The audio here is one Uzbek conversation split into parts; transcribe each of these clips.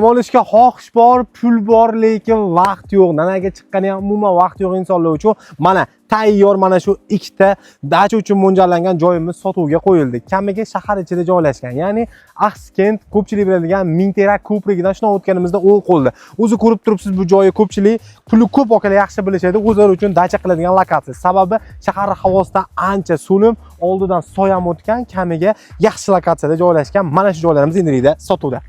Olishga xohish bor, pul bor, lekin vaqt yo'q. Nanaga chiqqani ham umuman vaqt yo'q insonlar uchun. Mana tayyor mana shu ikkita dacha uchun mo'ljallangan joyimiz sotuvga qo'yildi. Kamiga shahar ichida joylashgan. Ya'ni Axskent ko'pchilik biladigan Mingterak ko'prigidan shunday o'tganimizda o'ng qo'lda. O'zi ko'rib turibsiz bu joyni ko'pchilik puli ko'p okalar yaxshi bilishadi. O'zlari uchun dacha qiladigan lokatsiya. Sababi shahar havosidan ancha so'lim, oldidan soy ham o'tgan, kamiga yaxshi lokatsiyada joylashgan. Mana shu joylarimiz endilikda sotuvda.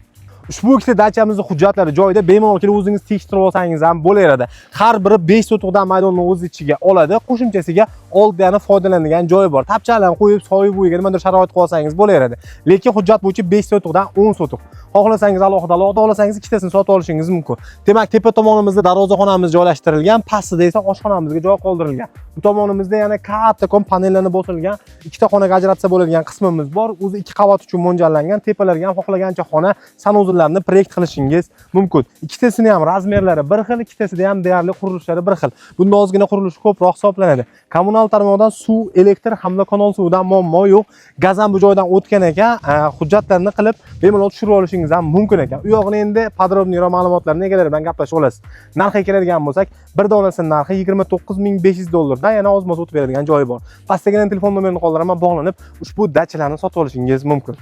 Ushbu ikkita dachamizni hujjatlari joyida bemalol kelib o'zingiz tekshirib olsangiz ham bo'laveradi. Har biri 5 sotixdan maydonni o'z ichiga oladi. Qo'shimchasiga oldiyani foydalanadigan joyi bor. Tapchalarni qo'yib, soy bo'yiga nimadir sharoit qilsangiz bo'laveradi. Lekin hujjat bo'yicha 5 sotixdan 10 sotix. Xohlasangiz alohida, xohlasangiz ikkitasini sotib olishingiz mumkin. Demak, tepa tomonimizda darvozaxonamiz joylashtirilgan, pastida esa oshxonamizga joy qoldirilgan. Bu tomonimizda yana kattakon panellarni bosilgan, ikkita xonaga ajratsa bo'ladigan qismimiz bor. O'zi 2 qavat uchun mo'ljallangan, tepalarga ham xohlagancha xona, sanuzullarni proyekt qilishingiz mumkin. Ikkitasini ham razmerlari bir xil, ikkitasida ham deyarli qurilishlari bir xil. Bunda ozgina qurilish ko'proq hisoblanadi. Kommunal tarmoqdan suv, elektr hamda kanal suvidan muammo yo'q. Gaz ham bu joydan o'tgan ekan, hujjatlarni qilib bemalol tushirib olishingiz ham mumkin ekan. U yog'ini endi podrobniyroq ma'lumotlarni egalari bilan gaplashib olasiz. Narxiga keladigan bo'lsak, bir donasining narxi $29,500 dan yana oz-moz o'tib beradigan joyi bor. Pastdagi telefon nomerini qoldiraman, bog'lanib ushbu dachalarni sotib olishingiz mumkin.